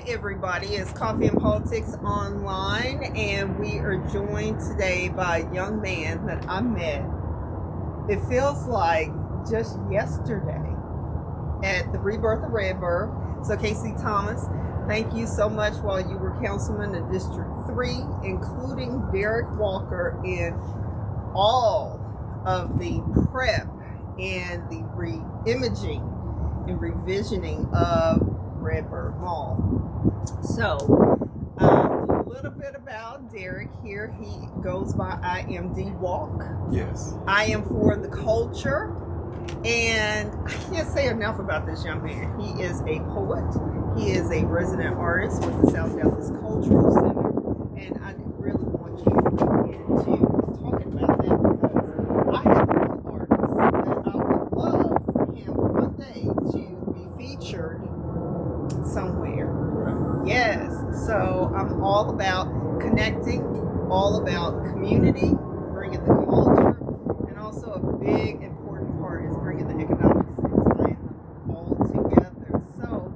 everybody. It's Coffee and Politics Online, and we are joined today by a young man that I met. It feels like just yesterday at the Rebirth of Redbird. So Casey Thomas, thank you so much while you were councilman in District 3, including Derrick Walker in all of the prep and the re-imaging and revisioning of Redbird Mall. So, a little bit about Derrick here. He goes by I am D Walk. Yes. I am for the culture. And I can't say enough about this young man. He is a poet. He is a resident artist with the South Dallas Cultural Center. And I really want you to get into talking about that because I have a little artist that I would love for him one day to be featured somewhere. Right. Yes. So I'm all about connecting, all about community, bringing the culture, and also a big important part is bringing the economics and tying them all together. So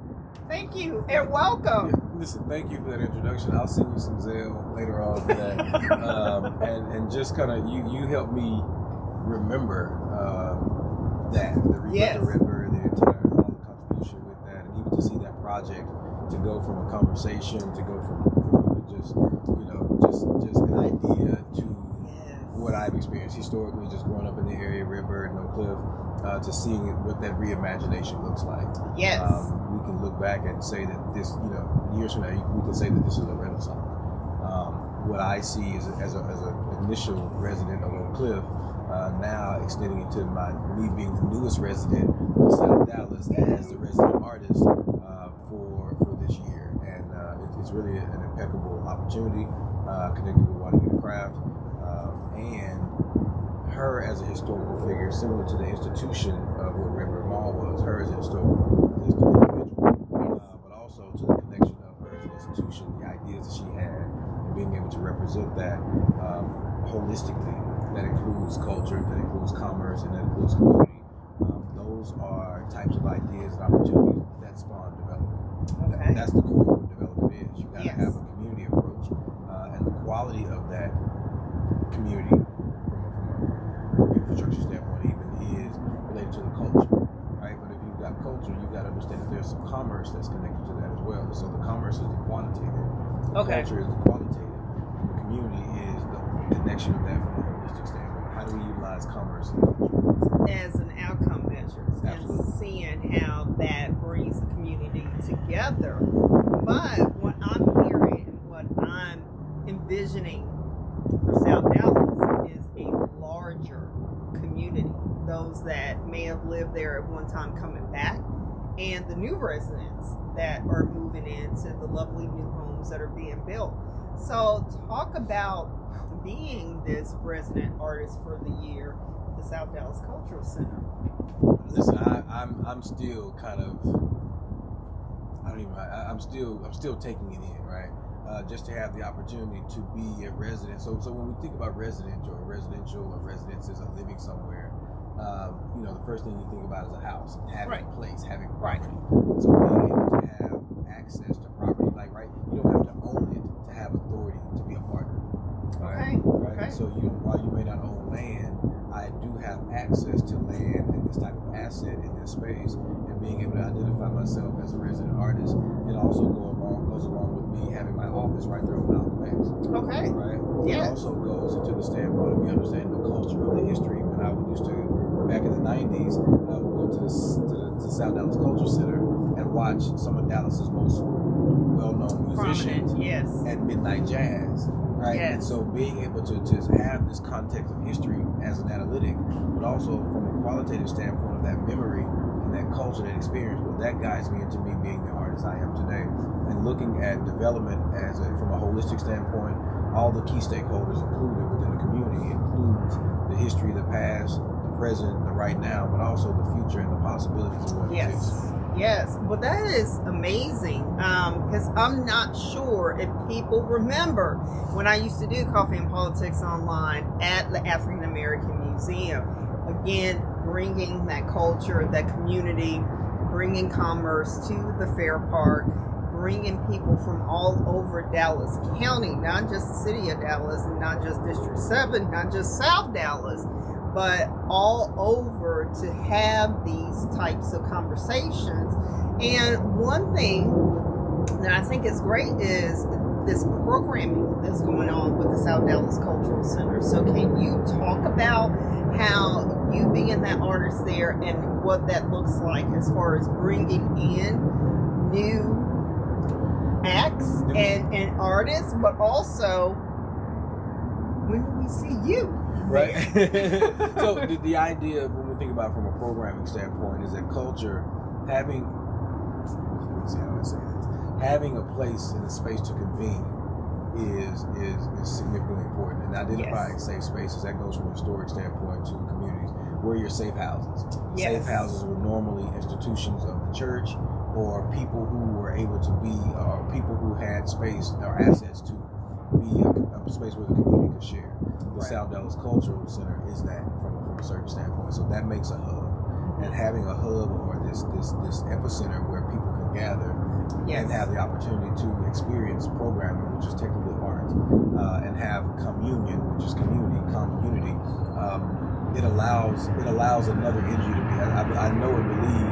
thank you and welcome. Yeah, listen, thank you for that introduction. I'll send you some Zelle later on for that. and just kind of you helped me remember that the Rebirth of Redbird, the entire all the contribution with that, and even to see that project to go from a conversation to go from just an idea to what I've experienced historically, just growing up in the area, Redbird and Oak Cliff, to seeing what that reimagination looks like. Yes. We can look back and say that this, years from now, we can say that this is a renaissance. What I see is as an initial resident of Oak Cliff, now extending into me being the newest resident of South Dallas as the resident artist for this year, and it's really an impeccable opportunity connected with Water Unit Craft, and her as a historical figure, similar to the institution of what Redbird Mall was. Her as a historical individual, but also to the connection of her as an institution, the ideas that she had, and being able to represent that holistically. That includes culture, that includes commerce, and that includes community. Those are types of ideas and opportunities that spawn development. Okay. That's the core of what development is. You got to Yes. have a community approach, and the quality of that community, from an infrastructure standpoint, even is related to the culture, right? But if you've got culture, you've got to understand that there's some commerce that's connected to that as well. So the commerce is the quantitative, the culture is the qualitative, and the community is the connection of that from a holistic standpoint. How do we utilize commerce and culture as an outcome measure and seeing how that brings the community together? But what I'm hearing and what I'm envisioning for South Dallas is a larger community. Those that may have lived there at one time coming back, and the new residents that are moving into the lovely new homes that are being built. So talk about being this resident artist for the year, the South Dallas Cultural Center. Listen, I'm still kind of, I'm still taking it in, right? Just to have the opportunity to be a resident. So when we think about residential or residences or living somewhere, the first thing you think about is a house, having a place, having property. So being able to have access to property, you don't have to own it to have authority to be a partner. Right? Okay. So while you may not own land, I do have access to land and this type of asset in this space, and being able to identify myself as a resident artist. It also goes along with me having my office right there on Malcolm X. Okay. Right. Yeah. It also goes into the standpoint of me understanding the culture of the history. When I used to, back in the '90s, I would go to the South Dallas Cultural Center and watch some of Dallas's most well-known musicians at midnight jazz. Right. Yes. And so being able to have this context of history as an analytic, but also from a qualitative standpoint of that memory and that culture, that experience, well, that guides me into me being the artist I am today. And looking at development from a holistic standpoint, all the key stakeholders included within the community includes the history, the past, the present, the right now, but also the future and the possibilities of what exists. Yes, well, that is amazing because I'm not sure if people remember when I used to do Coffee and Politics Online at the African American Museum. Again, bringing that culture, that community, bringing commerce to the Fair Park, bringing people from all over Dallas County, not just the city of Dallas, and not just District 7, not just South Dallas, but all over to have these types of conversations. And one thing that I think is great is this programming that's going on with the South Dallas Cultural Center. So can you talk about how you being that artist there and what that looks like as far as bringing in new acts and artists, but also when do we see you? Right. So the idea, when we think about it from a programming standpoint, is that culture having, let me see how I say this, having a place and a space to convene is significantly important. And identifying safe spaces, that goes from a historic standpoint to communities. Where are your safe houses? Safe houses were normally institutions of the church or people who were able to be, people who had space or assets to be a space where the community could share. The South Dallas Cultural Center is that from a certain standpoint. So that makes a hub. And having a hub or this epicenter where people can gather and have the opportunity to experience programming, which is technically art, and have communion, which is community, it allows another energy to be. I know and believe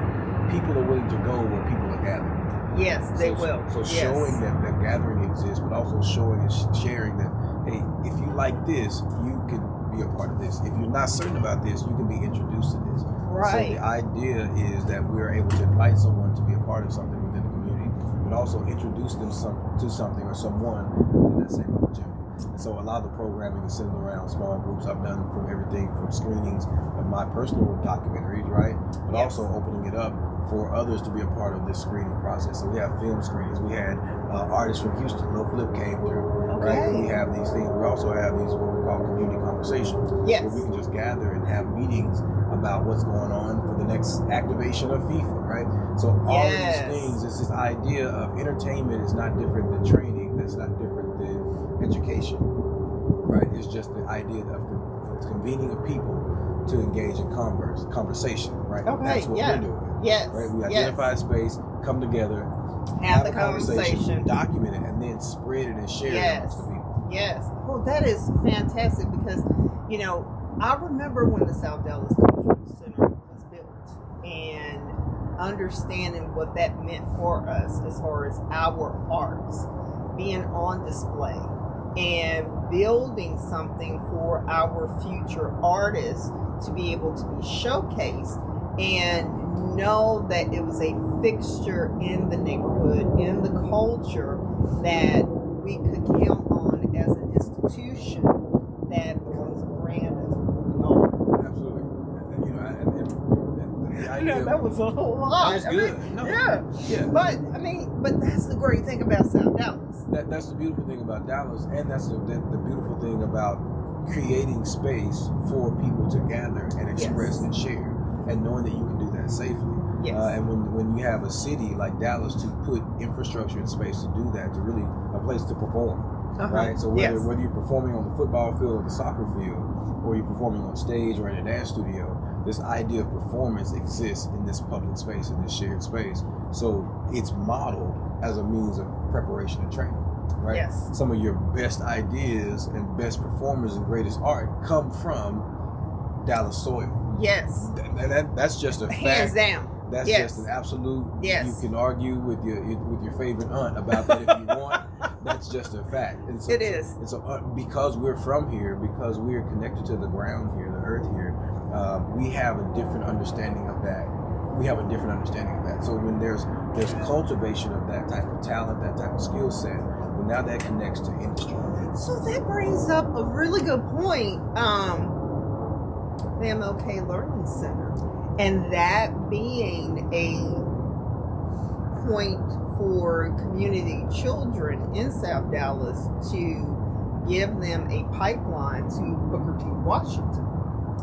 people are willing to go where people are gathering. Yes, they will. So showing that gathering exists, but also showing and sharing that, hey, if you like this, you can be a part of this. If you're not certain about this, you can be introduced to this. Right. So the idea is that we're able to invite someone to be a part of something within the community, but also introduce them to something or someone within that same opportunity. And so a lot of the programming is centered around small groups. I've done from everything from screenings of my personal documentaries, right? But also opening it up for others to be a part of this screening process. So we have film screenings. We had artists from Houston, Lil Flip came through, right? And we have these things. We also have these what we call community conversations, where we can just gather and have meetings about what's going on for the next activation of FIFA, right? So all of these things, it's this idea of entertainment is not different than training, that's not different than education, right? It's just the idea of convening of people to engage in conversation, right? That's what we're doing. Right? We identify a space, come together, have a conversation, document it, and then spread it and share it amongst the people. Well, that is fantastic because, you know, I remember when the South Dallas Cultural Center was built and understanding what that meant for us as far as our arts being on display and building something for our future artists to be able to be showcased and know that it was a fixture in the neighborhood, in the culture that we could count on as an institution that becomes a brand of who we are. Absolutely. And, you know, and the idea that was a whole lot. That was good. But that's the great thing about South Dallas. That's the beautiful thing about Dallas, and that's the beautiful thing about creating space for people to gather and express and share, and knowing that you can do that safely. And when you have a city like Dallas to put infrastructure and space to do that, to really a place to perform, right? So whether you're performing on the football field or the soccer field, or you're performing on stage or in a dance studio, this idea of performance exists in this public space, in this shared space. So it's modeled as a means of preparation and training, right? Some of your best ideas and best performers and greatest art come from Dallas soil. And that's just a fact. Hands down. That's just an absolute. You can argue with your favorite aunt about that if you want. That's just a fact. And so, it is. And so because we're from here, because we're connected to the ground here, the earth here, we have a different understanding of that. So when there's cultivation of that type of talent, that type of skill set, well, now that connects to industry. So that brings up a really good point. The MLK Learning Center, and that being a point for community children in South Dallas to give them a pipeline to Booker T. Washington.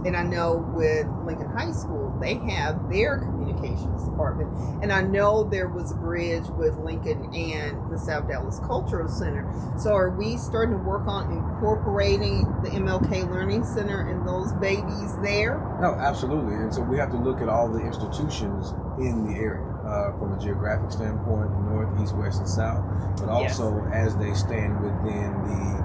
And I know with Lincoln High School, they have their communications department. And I know there was a bridge with Lincoln and the South Dallas Cultural Center. So are we starting to work on incorporating the MLK Learning Center and those babies there? No, absolutely. And so we have to look at all the institutions in the area. from a geographic standpoint, north, east, west, and south, but also as they stand within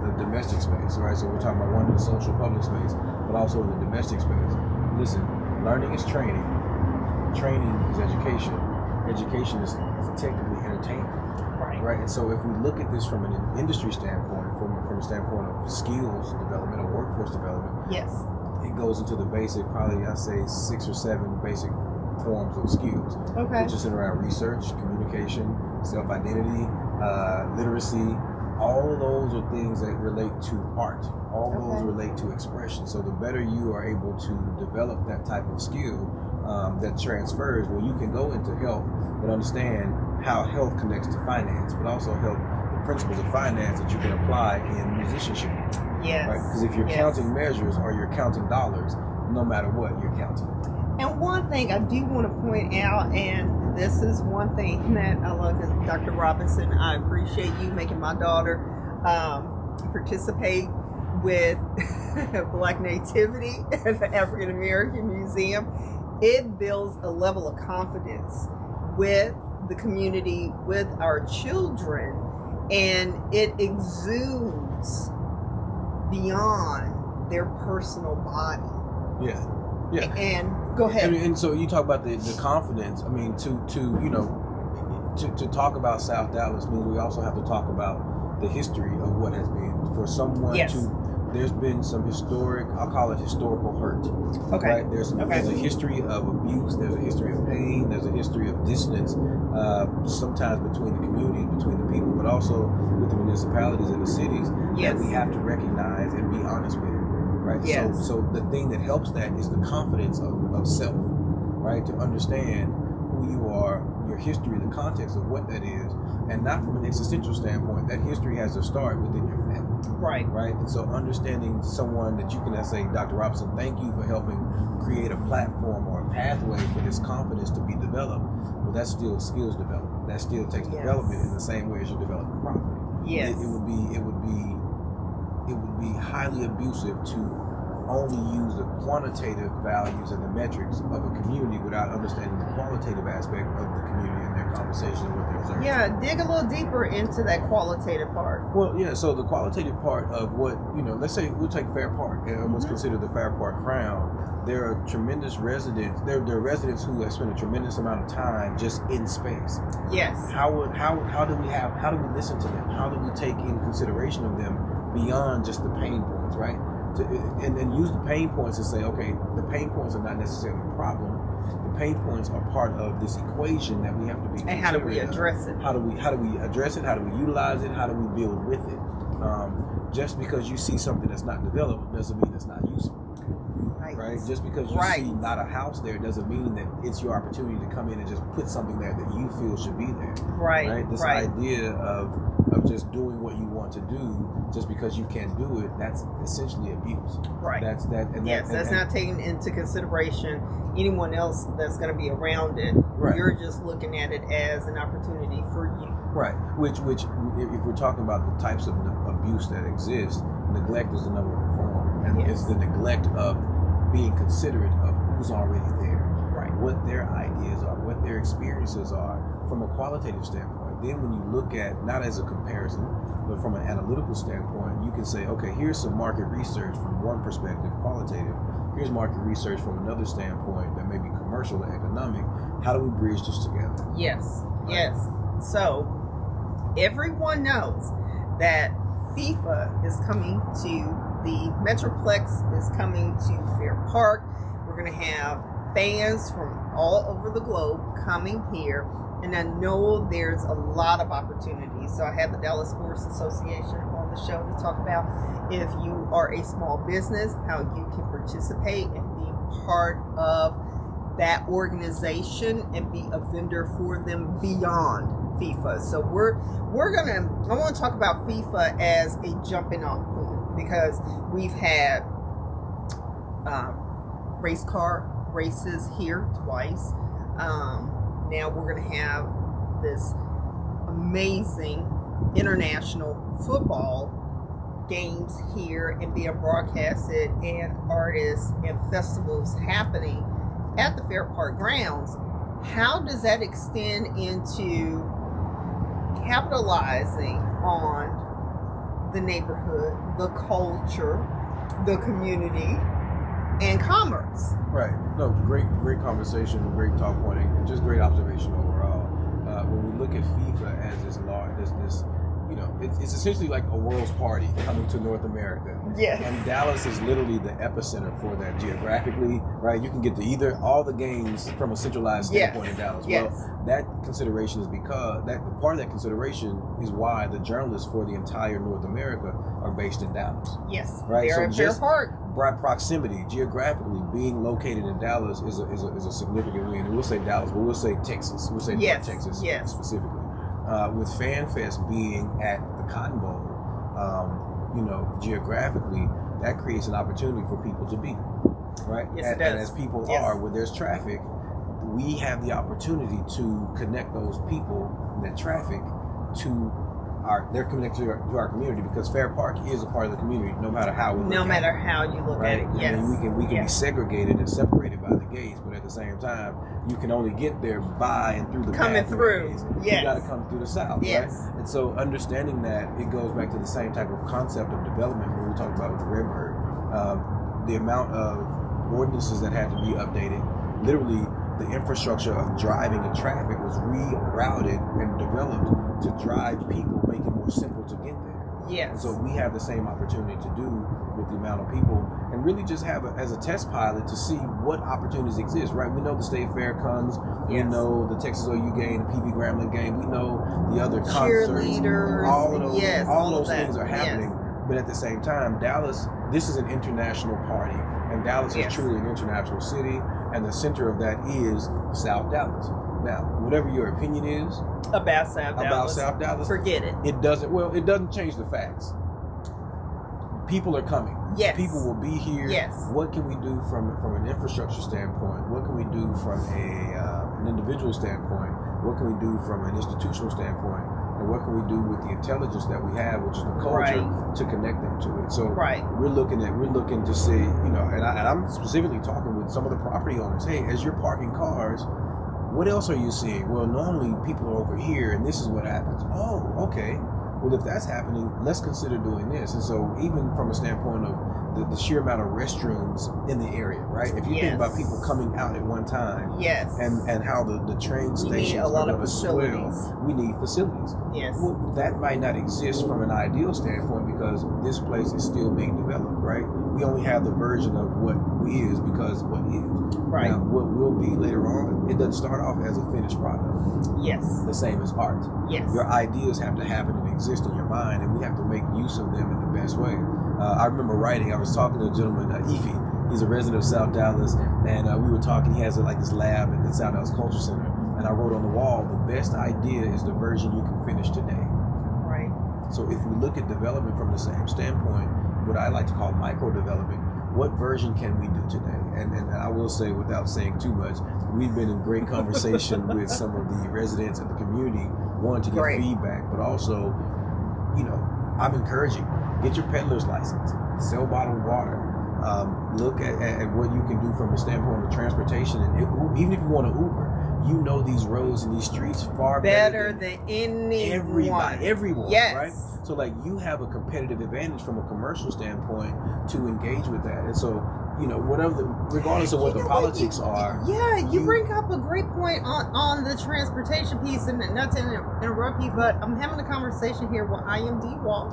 the domestic space, right? So we're talking about one in the social public space, but also in the domestic space. Listen, learning is training. Training is education. Education is technically entertainment. Right. And so if we look at this from an industry standpoint, from a standpoint of skills development or workforce development, yes, it goes into the basic, probably I say 6 or 7 basic forms of skills. Okay. Which is around research, communication, self-identity, literacy. All of those are things that relate to art. All those relate to expression. So the better you are able to develop that type of skill that transfers, well, you can go into health, but understand how health connects to finance, but also help the principles of finance that you can apply in musicianship. Yes. Right? Because if you're counting measures or you're counting dollars, no matter what, you're counting. And one thing I do want to point out, and this is one thing that I love, is Dr. Robinson, I appreciate you making my daughter participate with Black Nativity at the African American Museum. It builds a level of confidence with the community, with our children, and it exudes beyond their personal body. Yeah. And go ahead. And so you talk about the confidence. I mean, to talk about South Dallas means we also have to talk about the history of what has been. For someone there's been some historic, I'll call it historical hurt. Okay. Right? There's a history of abuse, there's a history of pain, there's a history of dissonance, sometimes between the communities, between the people, but also with the municipalities and the cities that we have to recognize and be honest with. Right? Yes. So the thing that helps that is the confidence of self, right? To understand who you are, your history, the context of what that is, and not from an existential standpoint. That history has to start within your family. Right. And so understanding someone that you can say, Dr. Robinson, thank you for helping create a platform or a pathway for this confidence to be developed. Well, that's still skills development. That still takes development in the same way as you develop property. Yes. It would be highly abusive to only use the quantitative values and the metrics of a community without understanding the qualitative aspect of the community and their conversation and what they're observing. Yeah, dig a little deeper into that qualitative part. Well, yeah, so the qualitative part of what, let's say we'll take Fair Park, what's considered the Fair Park crown. There are tremendous residents, there are residents who have spent a tremendous amount of time just in space. Yes. How do we listen to them? How do we take in consideration of them beyond just the pain points, right? And use the pain points to say, okay, the pain points are not necessarily a problem. The pain points are part of this equation that we have to be. And how do we address it? How do we address it? How do we utilize it? How do we build with it? Just because you see something that's not developed doesn't mean it's not useful. Right? Just because you see not a house there doesn't mean that it's your opportunity to come in and just put something there that you feel should be there. Right? This idea of just doing what you want to do just because you can't do it, that's essentially abuse. Right. That's not taking into consideration anyone else that's going to be around it. Right. You're just looking at it as an opportunity for you. Right. Which if we're talking about the types of abuse that exist, neglect is the number one form. And it's the neglect of being considerate of who's already there, what their ideas are, what their experiences are from a qualitative standpoint. Then when you look at, not as a comparison, but from an analytical standpoint, you can say, okay, here's some market research from one perspective, qualitative. Here's market research from another standpoint that may be commercial or economic. How do we bridge this together? Yes. So everyone knows that FIFA is coming to the Metroplex, is coming to Fair Park. We're going to have fans from all over the globe coming here, and I know there's a lot of opportunities. So I have the Dallas Sports Association on the show to talk about if you are a small business, how you can participate and be part of that organization and be a vendor for them beyond FIFA. So I want to talk about FIFA as a jumping off point, because we've had race car races here twice. Now we're going to have this amazing international football games here and being broadcasted, and artists and festivals happening at the Fair Park grounds. how does that extend into capitalizing on the neighborhood, the culture, the community, and commerce? Right. No, great conversation, great talk point, and just great observation overall. When we look at FIFA as this large, this it's essentially like a world's party coming to North America. Yes. And Dallas is literally the epicenter for that geographically, right? You can get to either all the games from a centralized standpoint in Dallas. Yes. Well, that consideration is because part of that consideration is why the journalists for the entire North America are based in Dallas. Yes. Right. They're in Fair Park. Proximity, geographically, being located in Dallas is a significant win. And we'll say Dallas, but we'll say Texas. We'll say North Texas specifically. With FanFest being at the Cotton Bowl, geographically, that creates an opportunity for people to be, right? Yes, and as people are, where there's traffic, we have the opportunity to connect those people in that traffic to they're connected to our community, because Fair Park is a part of the community, no matter how we look no at matter it, how you look right? at it. Yes. I mean, we can be segregated and separated by the gates, but at the same time, you can only get there by and through the coming through. You got to come through the south, yes. right? And so understanding that, it goes back to the same type of concept of development when we talk about with the Redbird. The amount of ordinances that had to be updated, literally the infrastructure of driving and traffic was rerouted and developed to drive people, make it more simple to get there. Yes. And so we have the same opportunity to do with the amount of people, and really just have as a test pilot to see what opportunities exist, right? We know the State Fair comes, we know the Texas OU game, the PV Grambling game, we know the other concerts, cheerleaders, all of those, all those that. things are happening. But at the same time, Dallas, this is an international party, and Dallas is truly an international city, and the center of that is South Dallas. Now, whatever your opinion is about South Dallas, forget it. It doesn't change the facts. People are coming. Yes. People will be here. Yes. What can we do from an infrastructure standpoint? What can we do from an individual standpoint? What can we do from an institutional standpoint? And what can we do with the intelligence that we have, which is the culture, to connect them to it? So we're looking to see, and I'm specifically talking with some of the property owners. Hey, as you're parking cars, what else are you seeing? Well, normally people are over here, and this is what happens. Oh, okay. Well, if that's happening, let's consider doing this. And so even from a standpoint of the sheer amount of restrooms in the area, right? If you think about people coming out at one time, and how the train stations are going to swell, we need facilities. Yes. Well, that might not exist from an ideal standpoint because this place is still being developed, right? We only have the version of what is because what is. Right. Now, what will be later on, it doesn't start off as a finished product. Yes. The same as art. Yes. Your ideas have to happen and exist in your mind, and we have to make use of them in the best way. I remember writing, I was talking to a gentleman, Efi. He's a resident of South Dallas, and we were talking. He has this lab at the South Dallas Culture Center, and I wrote on the wall, the best idea is the version you can finish today. Right. So if we look at development from the same standpoint, what I like to call micro development, what version can we do today? And I will say, without saying too much, we've been in great conversation with some of the residents and the community, wanting to get feedback, but also, I'm encouraging, get your peddler's license, sell bottled water, look at what you can do from a standpoint of transportation, and even if you want to Uber, these roads and these streets far better than everyone, yes. right? So you have a competitive advantage from a commercial standpoint to engage with that. And so, regardless of what the politics are. Yeah, you bring up a great point on the transportation piece, and not to interrupt you, but I'm having a conversation here with IMD Walk,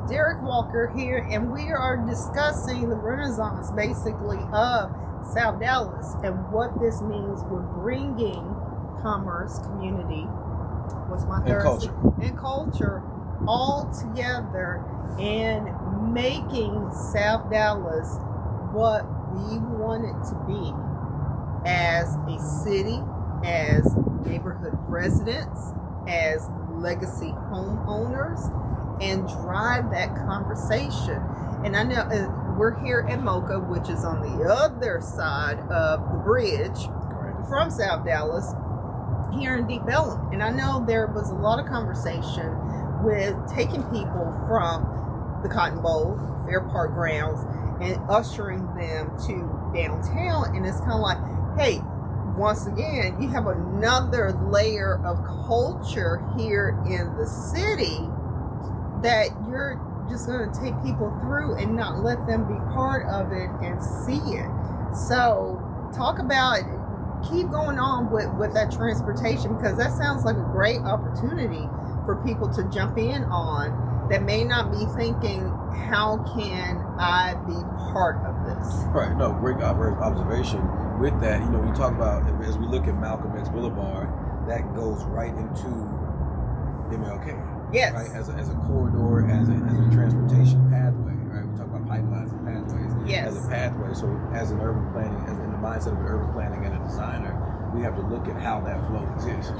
Derrick Walker here, and we are discussing the renaissance basically of South Dallas and what this means with bringing commerce, community, and culture all together and making South Dallas what we want it to be as a city, as neighborhood residents, as legacy homeowners, and drive that conversation. And I know we're here at Mocha, which is on the other side of the bridge from South Dallas, here in Deep Ellum. And I know there was a lot of conversation with taking people from the Cotton Bowl, Fair Park grounds, and ushering them to downtown. And it's kind of like, hey, once again, you have another layer of culture here in the city that you're just going to take people through and not let them be part of it and see it. So talk about, keep going on with that transportation, because that sounds like a great opportunity for people to jump in on that may not be thinking, how can I be part of this? Right. No, great observation. With that, you know, we talk about, as we look at Malcolm X Boulevard, that goes right into MLK. Yes. Right. As a corridor, as a transportation pathway. Right. We talk about pipelines and pathways. Yes. As a pathway. So as an urban planning, as in the mindset of an urban planning and a designer, we have to look at how that flow exists.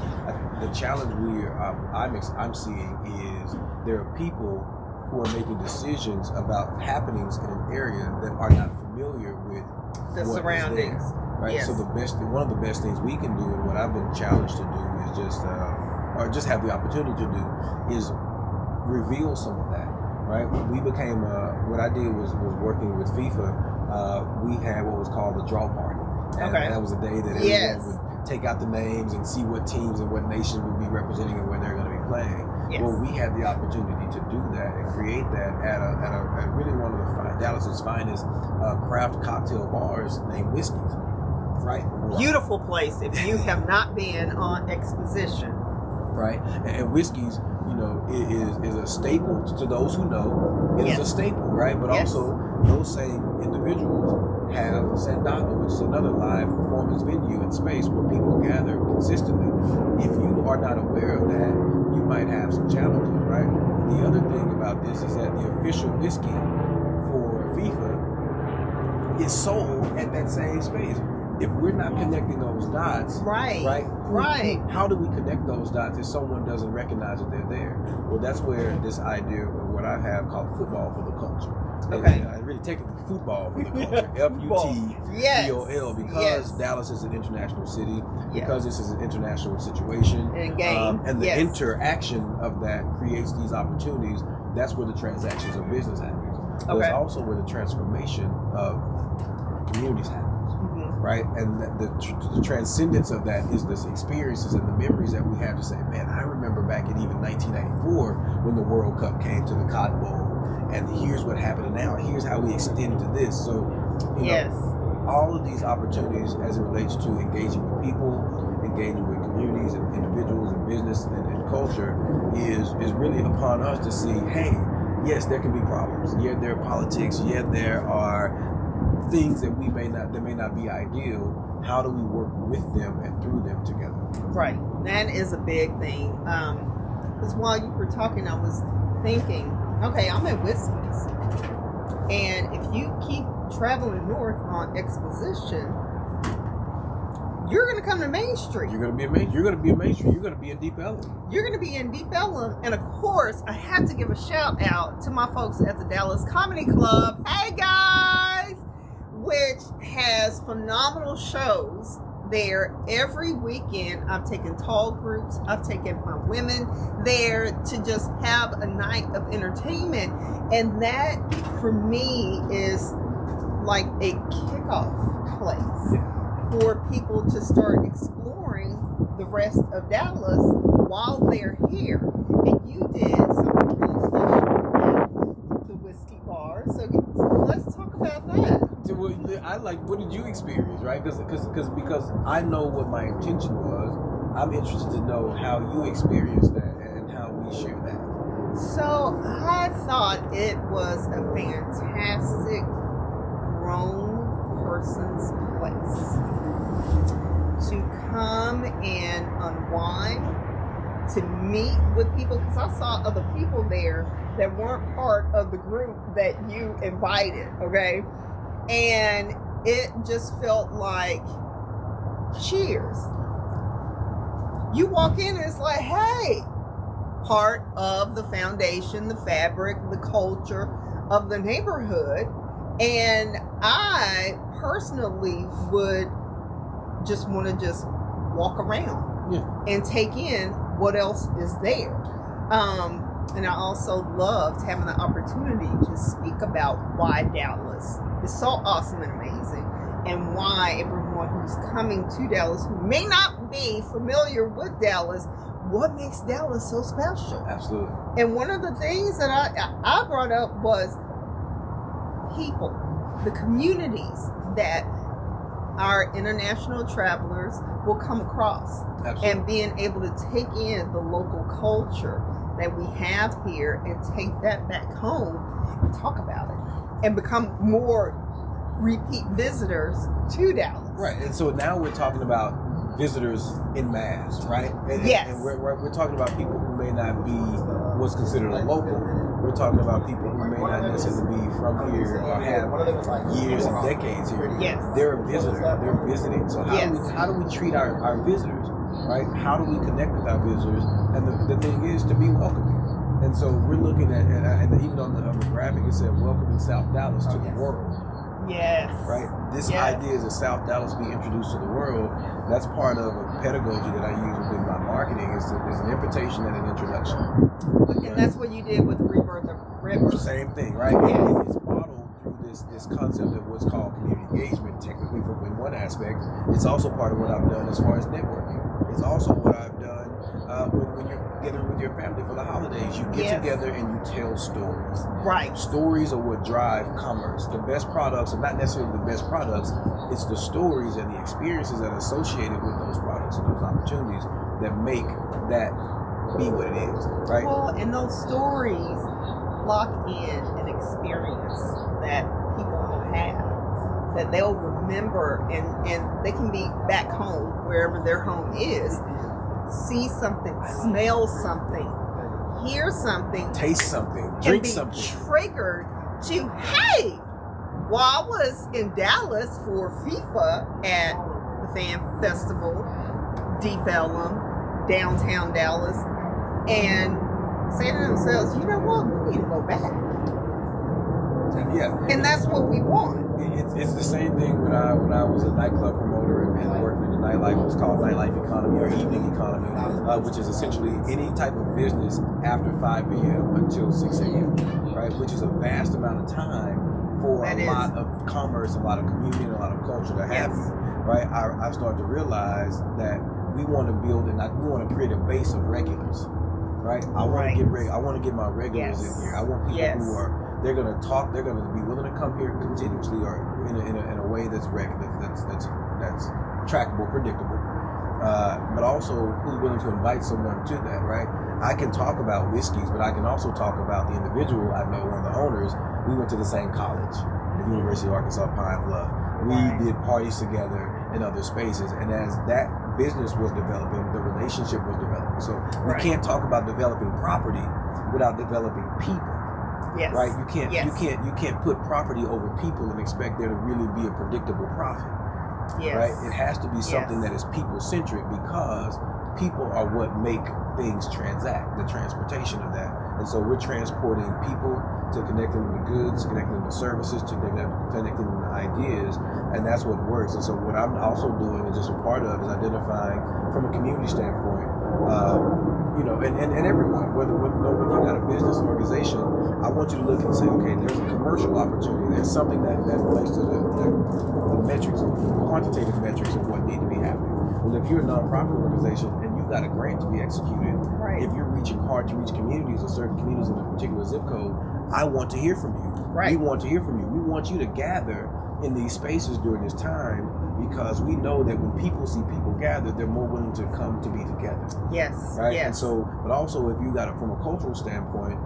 The challenge I'm seeing is there are people who are making decisions about happenings in an area that are not familiar with the what surroundings. Is there, right. Yes. So one of the best things we can do, and what I've been challenged to do, is just have the opportunity to do, is reveal some of that. Right. We became what I did was working with FIFA. We had what was called the draw party. And okay. That was a day that everyone would take out the names and see what teams and what nations would be representing and where they're going to be playing. Yes. Well, we had the opportunity to do that and create that at really one of the Dallas's finest craft cocktail bars named Whiskey's. Right. Beautiful place if you have not been on Exposition. Right. And Whiskey's, you know, is a staple to those who know. It is a staple, right? But also those same individuals have Sandaka, which is another live performance venue and space where people gather consistently. If you are not aware of that, you might have some challenges, right? The other thing about this is that the official whiskey for FIFA is sold at that same space. If we're not connecting those dots, right? How do we connect those dots if someone doesn't recognize that they're there? Well, that's where this idea of what I have called football for the culture. Okay. I really take it to football for the culture. FUTBOL, because Dallas is an international city, because this is an international situation, and game, and the interaction of that creates these opportunities. That's where the transactions of business happens. But it's also where the transformation of communities happens. Right, and the transcendence of that is this experiences and the memories that we have to say, man, I remember back in even 1994 when the World Cup came to the Cotton Bowl, and here's what happened, and now here's how we extend to this. So, you know, all of these opportunities as it relates to engaging with people, engaging with communities and individuals and business and culture is really upon us to see, hey, yes, there can be problems. Yeah, there are politics. Yeah, there are things that may not be ideal. How do we work with them and through them together? Right. That is a big thing. Because while you were talking, I was thinking, okay, I'm at Whiskey's, and if you keep traveling north on Exposition, you're going to come to Main Street. You're going to be in Main Street. You're going to be in Main Street. You're going to be in Deep Ellum. You're going to be in Deep Ellum. And of course, I have to give a shout out to my folks at the Dallas Comedy Club. Hey guys! Which has phenomenal shows there every weekend. I've taken tall groups. I've taken my women there to just have a night of entertainment. And that, for me, is like a kickoff place for people to start exploring the rest of Dallas while they're here. And you did something really special with the Whiskey Bar. So let's talk about that. What did you experience, right? Because I know what my intention was. I'm interested to know how you experienced that and how we share that. So I thought it was a fantastic grown person's place to come and unwind, to meet with people, because I saw other people there that weren't part of the group that you invited, okay? And it just felt like cheers. You walk in and it's like, hey, part of the foundation, the fabric, the culture of the neighborhood. And I personally would just want to just walk around and take in what else is there. And I also loved having the opportunity to speak about why Dallas is so awesome and amazing, and why everyone anyone who's coming to Dallas who may not be familiar with Dallas, what makes Dallas so special? Absolutely. And one of the things that I brought up was people, the communities that our international travelers will come across. Absolutely. And being able to take in the local culture that we have here and take that back home and talk about it and become more repeat visitors to Dallas. Right. And so now we're talking about visitors in mass, right? Yes. And we're talking about people who may not be what's considered a local. We're talking about people who may not necessarily be from here or have years and decades here. Yes. They're a visitor. They're visiting. So how do we treat our visitors, right? How do we connect with our visitors? And the thing is to be welcoming. And so we're looking at, and even on the graphic, it said welcoming South Dallas to the world. Yes. Right? This idea is that South Dallas be introduced to the world. That's part of a pedagogy that I use within my marketing is an invitation and an introduction. And that's what you did with Rebirth of Rivers. Same thing, right? Yes. It's modeled through this concept of what's called community engagement, technically from in one aspect. It's also part of what I've done as far as networking. It's also what I've done when you're getting with your family for the holidays. You get together and you tell stories. Right. Stories are what drive commerce. The best products are not necessarily the best products. It's the stories and the experiences that are associated with those products and those opportunities that make that be what it is, right? Well, and those stories lock in an experience that people will have, that they'll remember, and they can be back home, wherever their home is, see something, smell something, hear something, taste something, drink and be something, triggered to, hey, while I was in Dallas for FIFA at the Fan Festival, Deep Ellum, downtown Dallas, and say to themselves, you know what, we need to go back. And that's what we want. It's the same thing when I was a nightclub promoter and working in the nightlife. It was called nightlife economy or evening economy, which is essentially any type of business after 5 p.m. until 6 a.m., right? Which is a vast amount of time for lot of commerce, a lot of community, and a lot of culture to happen, right? I started to realize that we want to build and we want to create a base of regulars, right? I want to get my regulars in here. I want people who are. They're going to talk. They're going to be willing to come here continuously, or in a way that's regular, that's trackable, predictable. But also, who's willing to invite someone to that, right? I can talk about whiskeys, but I can also talk about the individual. I know one of the owners. We went to the same college, the University of Arkansas Pine Bluff. We did parties together in other spaces, and as that business was developing, the relationship was developing. So we can't talk about developing property without developing people. Yes. Right? You can't put property over people and expect there to really be a predictable profit. Yes. Right? It has to be something that is people centric, because people are what make things transact, the transportation of that. And so we're transporting people to connect them to goods, connect them to services, to connect them to ideas, and that's what works. And so what I'm also doing, and just a part of, is identifying from a community standpoint, and everyone, whether you got a business organization, I want you to look and say, okay, there's a commercial opportunity. There's something that relates to the metrics, the quantitative metrics of what need to be happening. Well, if you're a nonprofit organization and you've got a grant to be executed, if you're reaching hard to reach communities or certain communities in a particular zip code, I want to hear from you. Right. We want to hear from you. We want you to gather in these spaces during this time, because we know that when people see people gather, they're more willing to come to be together. Yes. Right. Yes. And so, but also, if you got it from a cultural standpoint,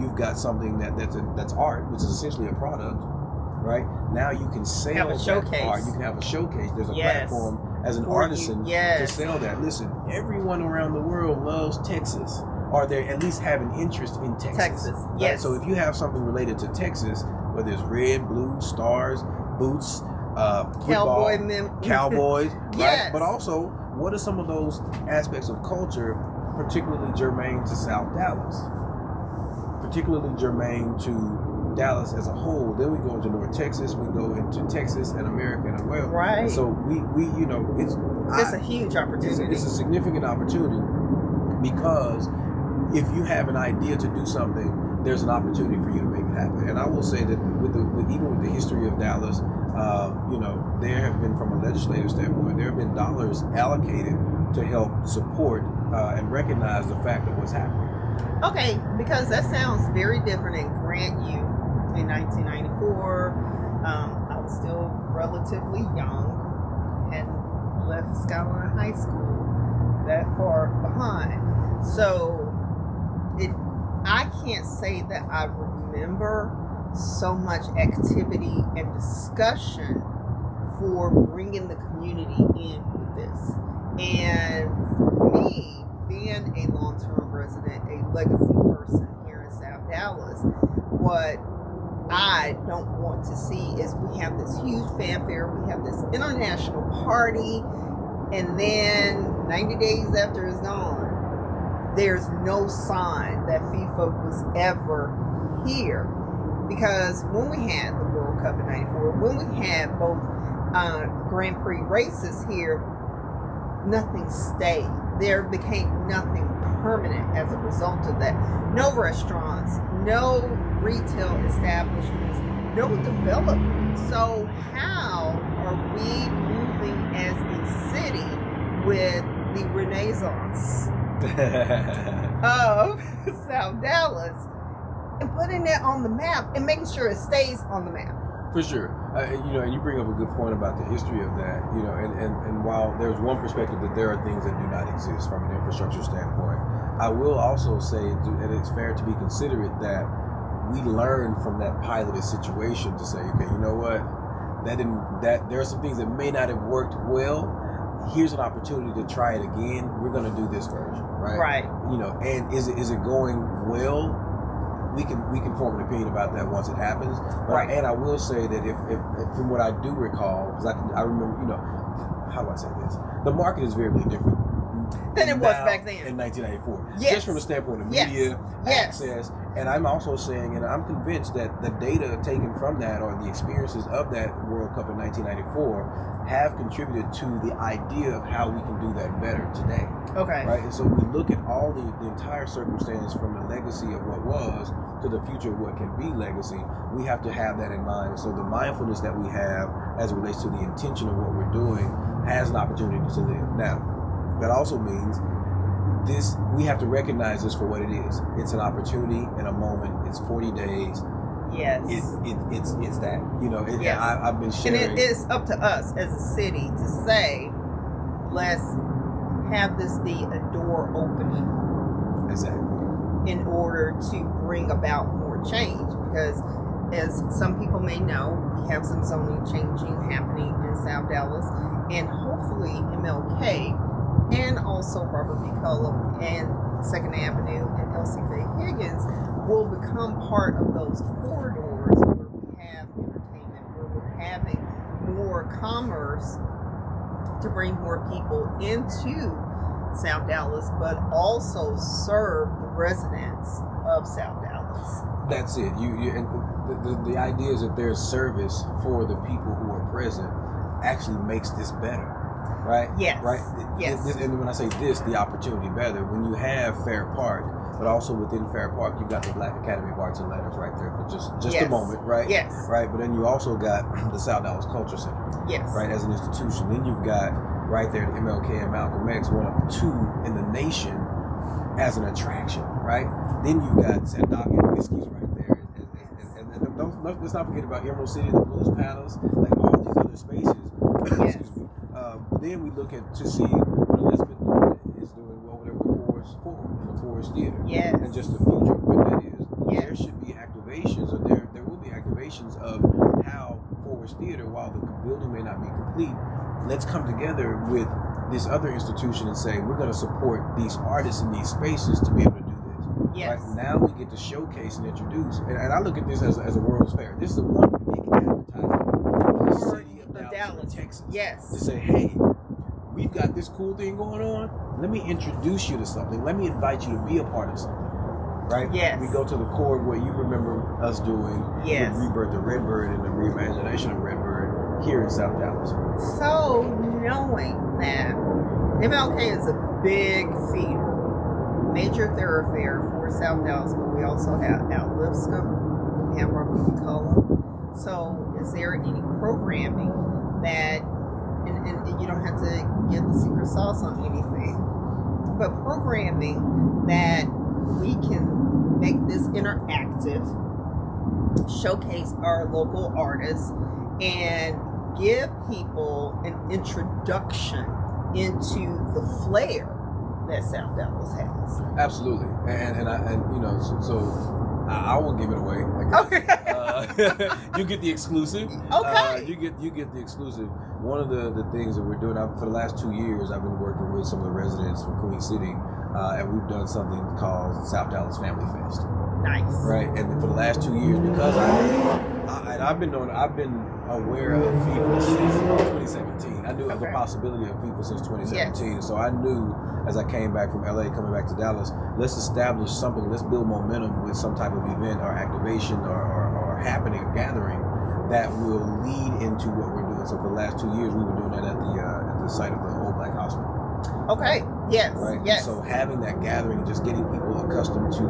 you've got something that's art, which is essentially a product. Right. Now you can sell that art. You can have a showcase. There's a platform as an artisan to sell that. Listen, everyone around the world loves Texas, or they at least have an interest in Texas. Right? Yes. So if you have something related to Texas, whether it's red, blue, stars, boots, football, Cowboys, right? But also, what are some of those aspects of culture, particularly germane to South Dallas, particularly germane to Dallas as a whole? Then we go into North Texas, we go into Texas and America and well. Right. And so we it's a huge opportunity. It's a significant opportunity, because if you have an idea to do something, there's an opportunity for you to make it happen. And I will say that even with the history of Dallas, There have been, from a legislative standpoint, there have been dollars allocated to help support and recognize the fact of what's happening. Okay, because that sounds very different in Grant U in 1994. I was still relatively young, hadn't left Skyline High School that far behind. So I can't say that I remember so much activity and discussion for bringing the community in with this. And for me, being a long-term resident, a legacy person here in South Dallas, what I don't want to see is we have this huge fanfare, we have this international party, and then 90 days after it's gone, there's no sign that FIFA was ever here. Because when we had the World Cup in 94, when we had both Grand Prix races here, nothing stayed. There became nothing permanent as a result of that. No restaurants, no retail establishments, no development. So how are we moving as a city with the renaissance of South Dallas and putting it on the map and making sure it stays on the map? For sure. And you bring up a good point about the history of that, and while there's one perspective that there are things that do not exist from an infrastructure standpoint, I will also say, and it's fair to be considerate, that we learned from that piloted situation to say, okay, you know what, there are some things that may not have worked well. Here's an opportunity to try it again. We're going to do this version, right? Right. And is it going well? We can form an opinion about that once it happens. But and I will say that if from what I do recall, because I remember, how do I say this? The market is very different than it was back then in 1994. Yes. Just from the standpoint of media access, and I'm also saying, and I'm convinced that the data taken from that, or the experiences of that World Cup in 1994, have contributed to the idea of how we can do that better today. Okay. Right? And so we look at all the entire circumstance from the legacy of what was to the future of what can be legacy. We have to have that in mind. So the mindfulness that we have as it relates to the intention of what we're doing has an opportunity to live. Now, that also means we have to recognize this for what it is. It's an opportunity in a moment. It's 40 days. Yes. It's that. Yes. I've been sharing. And it is up to us as a city to say, let's have this be a door opening. Exactly. In order to bring about more change. Because as some people may know, we have some zoning changing happening in South Dallas. And hopefully MLK and also Robert B. Cullum and 2nd Avenue and Elsie Faye Higgins will become part of those corridors where we have entertainment, where we're having more commerce to bring more people into South Dallas, but also serve the residents of South Dallas. That's it. And the idea is that there's service for the people who are present actually makes this better. Right? Yes. Right? Yes. And when I say this, the opportunity better, when you have Fair Park, but also within Fair Park, you've got the Black Academy of Arts and Letters right there for just a moment, right? Yes. Right? But then you also got the South Dallas Culture Center. Yes. Right? As an institution. Then you've got right there the MLK and Malcolm X, one of two in the nation as an attraction, right? Then you've got Sandock and Whiskey's right there. And let's not forget about Emerald City, the Blues Palace, like all these other spaces. Yes. Excuse me. But then we look to see what Elizabeth is doing over there with Forest 4 and the Forest Theater. Yes. And just the future of what that is. Yes. There should be activations, or there will be activations of how Forest Theater, while the building may not be complete, let's come together with this other institution and say, we're going to support these artists in these spaces to be able to do this. Yes. Right? Now we get to showcase and introduce. And I look at this as a World's Fair. This is the one big advertisement for the city of Dallas, Texas. Yes. To say, hey, we've got this cool thing going on. Let me introduce you to something. Let me invite you to be a part of something. Right? Yes. We go to the core of what you remember us doing. Yes. The rebirth of Redbird and the reimagination of Redbird here in South Dallas. So, knowing that MLK is a big feeder, major thoroughfare for South Dallas, but we also have Al Lipscomb, we have Robert B. Cullum, So, is there any programming that, and you don't have to give the secret sauce on anything, but programming that we can make this interactive, showcase our local artists, and give people an introduction into the flair that South Dallas has? Absolutely, and you know, so I will give it away. I guess. Okay. You get the exclusive. Okay. You get the exclusive. One of the things that we're doing for the last 2 years, I've been working with some of the residents from Queen City, and we've done something called South Dallas Family Fest. Nice. Right, and for the last 2 years, because I've been aware of FIFA since 2017. I knew of the possibility of FIFA since 2017. Yes. So I knew as I came back from LA, coming back to Dallas, let's establish something, let's build momentum with some type of event or activation or happening or gathering that will lead into what we're doing. So for the last 2 years, we've been doing that at the site of the Old Black Hospital. Okay. Yes. Right. Yes. So having that gathering, just getting people accustomed to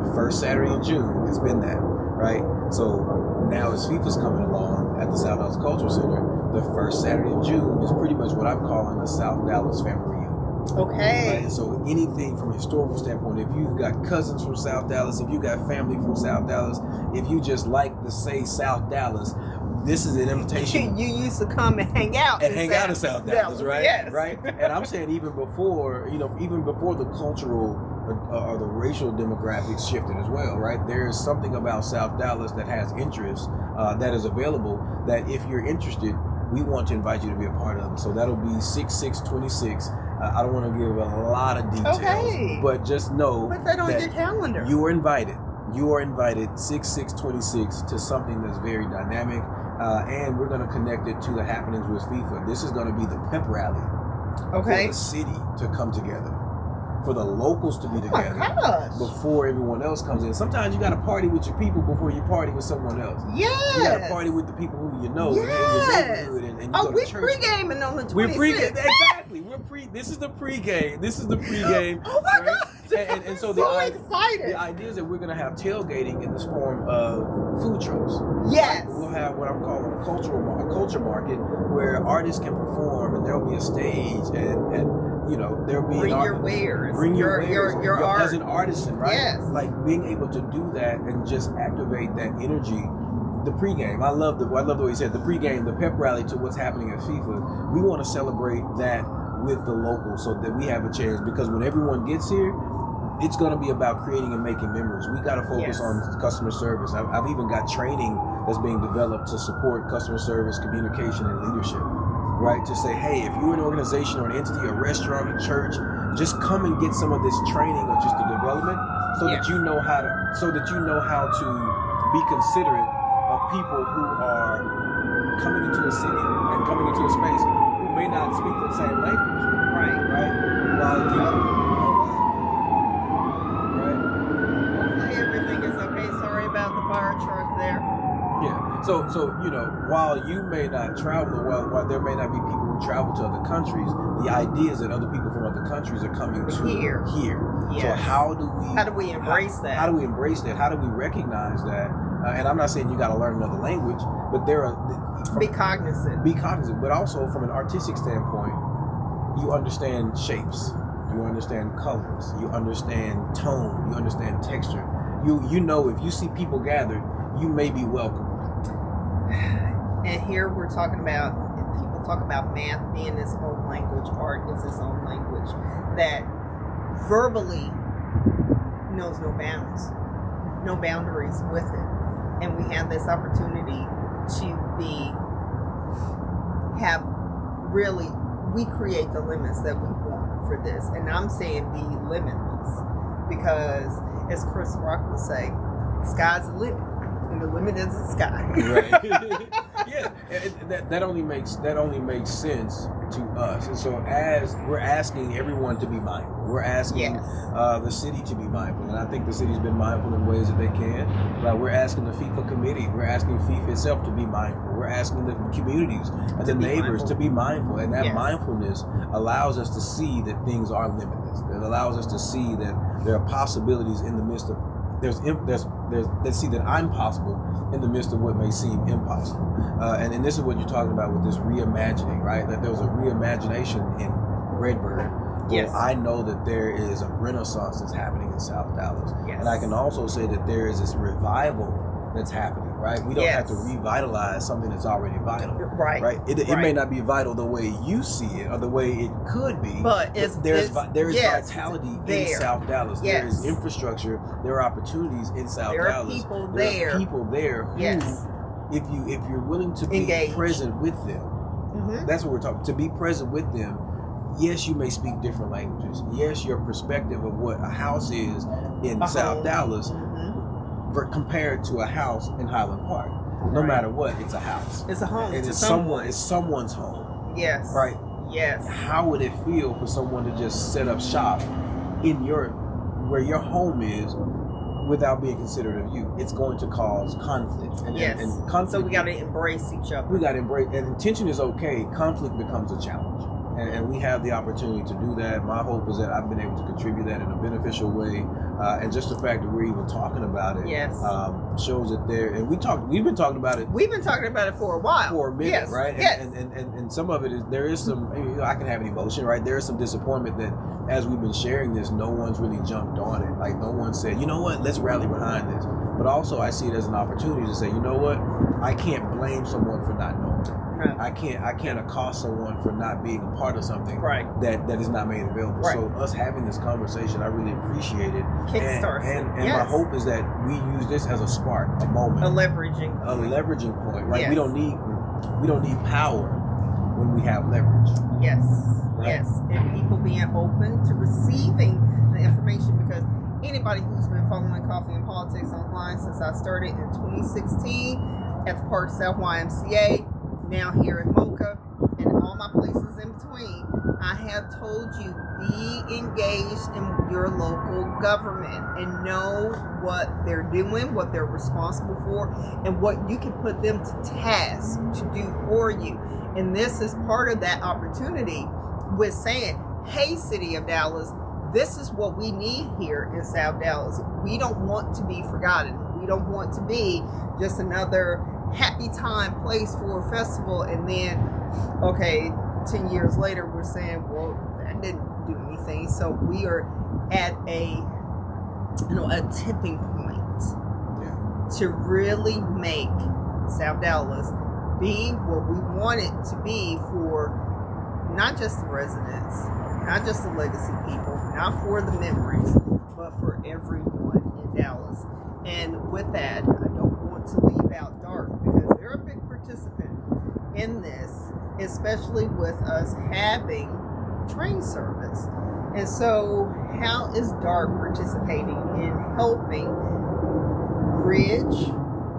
the first Saturday in June has been that. Right. So now as FIFA's coming along at the South Dallas Cultural Center, the first Saturday of June is pretty much what I'm calling the South Dallas Family Reunion. Okay. Right? So anything from a historical standpoint, if you've got cousins from South Dallas, if you got family from South Dallas, if you just like to say South Dallas, this is an invitation. You used to come and hang out in South Dallas, right? Yes. Right. And I'm saying even before the cultural or the racial demographics shifted as well, right? There's something about South Dallas that has interest that is available. That if you're interested, we want to invite you to be a part of it. So that'll be 6/6/26. I don't want to give a lot of details, but just know put that on your calendar. You are invited. You are invited 6/6/26 to something that's very dynamic, and we're going to connect it to the happenings with FIFA. This is going to be the pep rally for the city to come together, for the locals to be together before everyone else comes in. Sometimes you got to party with your people before you party with someone else. Yes. You got to party with the people who you know. Yes. And you we're pre-gaming on the 26th. We're pre-gaming. Exactly. This is the pre-game. This is the pre-game. Oh my God. And so excited. The idea is that we're going to have tailgating in this form of food trucks. Yes. We'll have what I'm calling a culture market where artists can perform, and there'll be a stage, and you know, there'll be bring your wares. Bring your wares. Your art. As an artisan, right? Yes. Like being able to do that and just activate that energy. The pregame, I love the way you said the pregame, the pep rally to what's happening at FIFA. We want to celebrate that with the locals so that we have a chance, because when everyone gets here, it's going to be about creating and making memories. We got to focus on customer service. I've even got training that's being developed to support customer service, communication, and leadership. Right? To say, hey, if you're an organization or an entity, a restaurant, a church, just come and get some of this training or just the development, so that you know how to be considerate of people who are coming into a city and coming into a space who may not speak the same language. Right? Hopefully everything is okay. Sorry about the fire truck there. Yeah. So you know, while you may not travel, or while there may not be people who travel to other countries, the idea is that other people from other countries are coming to here. Yes. So how do we embrace that? How do we embrace that? How do we recognize that? And I'm not saying you got to learn another language, but be cognizant. Be cognizant, but also from an artistic standpoint, you understand shapes, you understand colors, you understand tone, you understand texture. You know, if you see people gathered, you may be welcome. And here we're talking about, people talk about math being its own language, art is its own language, that verbally knows no bounds, no boundaries with it. And we have this opportunity to we create the limits that we want for this. And I'm saying be limitless, because as Chris Rock would say, sky's the limit. And the limit is the sky. Right. Yeah, that only makes sense to us. And so as we're asking everyone to be mindful, we're asking the city to be mindful, and I think the city's been mindful in ways that they can. We're asking the FIFA committee, we're asking FIFA itself to be mindful. We're asking the communities and the neighbors to be mindful, and that mindfulness allows us to see that things are limitless. It allows us to see that there are possibilities in the midst of let's see that I'm possible in the midst of what may seem impossible. And this is what you're talking about with this reimagining, right? That there was a reimagination in Redbird. Yes. Well, I know that there is a renaissance that's happening in South Dallas. Yes. And I can also say that there is this revival that's happening, right? We don't have to revitalize something that's already vital. Right. It may not be vital the way you see it or the way it could be, but there is vitality in South Dallas. Yes. There is infrastructure. There are opportunities in South Dallas. There are people there who, if you're willing to be present with them, that's what we're talking. To be present with them. Yes, you may speak different languages. Yes, your perspective of what a house is in South Dallas compared to a house in Highland Park. No matter what, it's a house. It's a home. And it's someone's home. Yes. Right? Yes. How would it feel for someone to just set up shop in where your home is without being considerate of you? It's going to cause conflict. And conflict. So we got to embrace each other. We got to embrace, and intention is okay. Conflict becomes a challenge. And we have the opportunity to do that. My hope is that I've been able to contribute that in a beneficial way. And just the fact that we're even talking about it shows that we've been talking about it. We've been talking about it for a while. For a minute, right? Yes. And some of it is, there is some, I can have an emotion, right? There is some disappointment that as we've been sharing this, no one's really jumped on it. Like no one said, you know what, let's rally behind this. But also I see it as an opportunity to say, you know what, I can't blame someone for not knowing. I can't accost someone for not being a part of something that is not made available. So us having this conversation, I really appreciate it. And my hope is that we use this as a spark, a moment, a leveraging point. Right? We don't need power when we have leverage. Yes, yes, and people being open to receiving the information, because anybody who's been following Coffee and Politics online since I started in 2016 at the Park South YMCA. Now here in Mocha and all my places in between, I have told you, be engaged in your local government and know what they're doing, what they're responsible for, and what you can put them to task to do for you. And this is part of that opportunity with saying, hey, City of Dallas, this is what we need here in South Dallas. We don't want to be forgotten. We don't want to be just another happy time place for a festival, and then 10 years later we're saying, well, that didn't do anything. So we are at a tipping point to really make South Dallas be what we want it to be for not just the residents, not just the legacy people, not for the memories, but for everyone in Dallas. And with that, I don't want to leave out DART, because they're a big participant in this, especially with us having train service. And so how is DART participating in helping bridge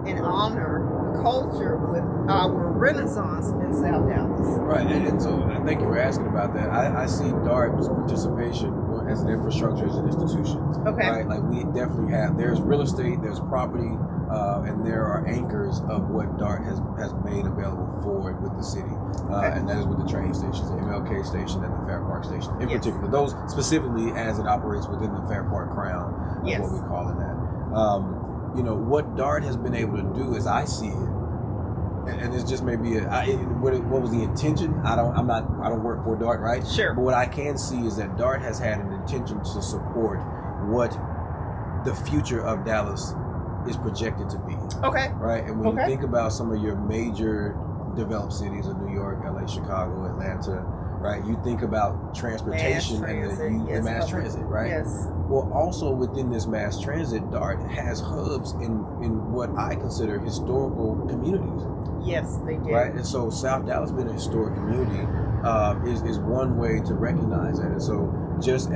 and honor the culture with our renaissance in South Dallas? Right, and so thank you for asking about that. I see DART's participation as an infrastructure, as an institution. Okay. Right, like we definitely have, there's real estate, there's property, and there are anchors of what DART has made available for it with the city. And that is with the train stations, the MLK station and the Fair Park station in particular. Those specifically as it operates within the Fair Park crown, what we call it that. What DART has been able to do, as I see it, and it's just maybe what was the intention? I don't work for DART, right? Sure. But what I can see is that DART has had an intention to support what the future of Dallas is projected to be. Okay. Right? And when you think about some of your major developed cities of New York, LA, Chicago, Atlanta, right? You think about transportation and the mass transit, right? Yes. Well, also within this mass transit, DART has hubs in what I consider historical communities. Yes, they do. Right? And so South Dallas being a historic community is one way to recognize that. And so just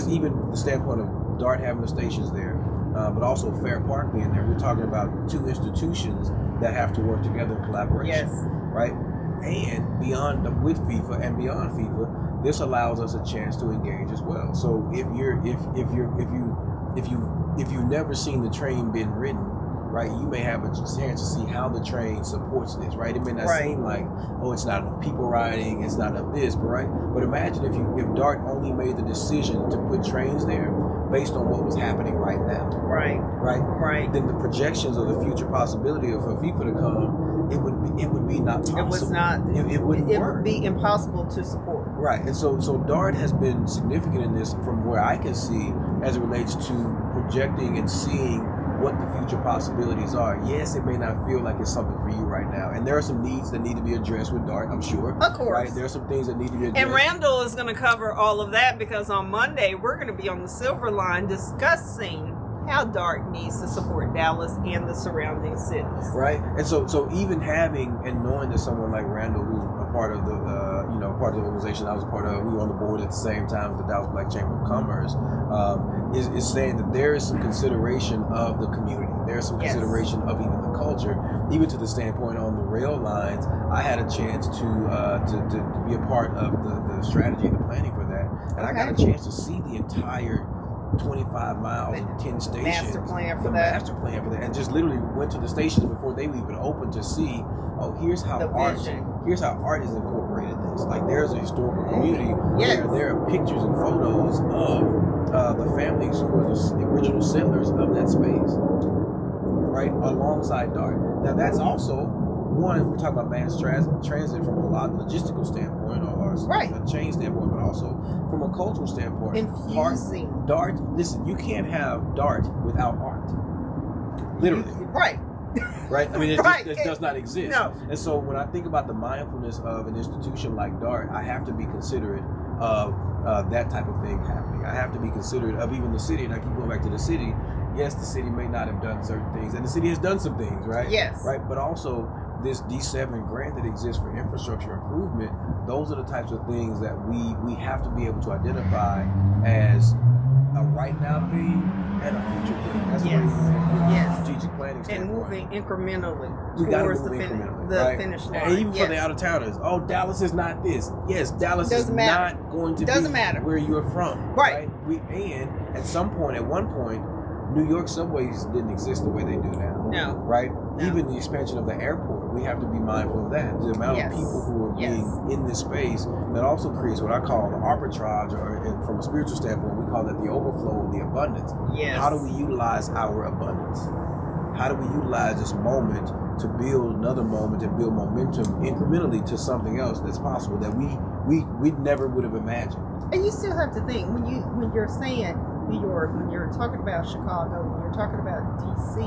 even the standpoint of DART having the stations there, but also Fair Park being there, we're talking about two institutions that have to work together in collaboration. Yes. Right? And with FIFA and beyond FIFA, this allows us a chance to engage as well. So if you've never seen the train being ridden, right, you may have a chance to see how the train supports this, right? It may not seem like, it's not enough people riding, it's not enough this, but imagine if DART only made the decision to put trains there, based on what was happening right now. Right. Then the projections of the future possibility of for people to come, it would be not possible. It was not. It wouldn't work. Would be impossible to support. Right. And so DART has been significant in this from where I can see as it relates to projecting and seeing what the future possibilities are. Yes, it may not feel like it's something for you right now. And there are some needs that need to be addressed with DART, I'm sure. Of course. Right? There are some things that need to be addressed. And Randall is going to cover all of that because on Monday, we're going to be on the Silver Line discussing how DART needs to support Dallas and the surrounding cities. Right. And so even having and knowing that someone like Randall, who's a part of the part of the organization I was part of, we were on the board at the same time with the Dallas Black Chamber of Commerce, is saying that there is some consideration of the community. There's some consideration of even the culture, even to the standpoint on the rail lines. I had a chance to be a part of the strategy, the planning for that, and I got a chance to see the entire 25 miles and 10 stations. Master plan for that. And just literally went to the stations before they were even open to see, here's how art is incorporated in this. Like there's a historical community where there are pictures and photos of the families who were the original settlers of that space. Right? Alongside DART. Now that's also one, if we're talking about mass transit from a lot of logistical standpoint or a chain standpoint, but also from a cultural standpoint. Infusing. DART, listen, you can't have DART without art. Literally. Right. Right? I mean, it does not exist. No. And so when I think about the mindfulness of an institution like DART, I have to be considerate of that type of thing happening. I have to be considerate of even the city, and I keep going back to the city. Yes, the city may not have done certain things, and the city has done some things, right? Yes. Right, but also this D7 grant that exists for infrastructure improvement, those are the types of things that we have to be able to identify as a right now thing and a future thing. That's what strategic planning standpoint. And moving incrementally towards the finish line. And even for the out of towners, Dallas is not this. Yes, Dallas is not going to be where you're from. Right. And at some point, at one point, New York subways didn't exist the way they do now. No. Right? No. Even the expansion of the airport, we have to be mindful of that. The amount of people who are being in this space that also creates what I call the arbitrage, or from a spiritual standpoint, we call that the overflow of the abundance. Yes. How do we utilize our abundance? How do we utilize this moment to build another moment and build momentum incrementally to something else that's possible that we never would have imagined? And you still have to think when you're saying New York, when you're talking about Chicago, when you're talking about DC,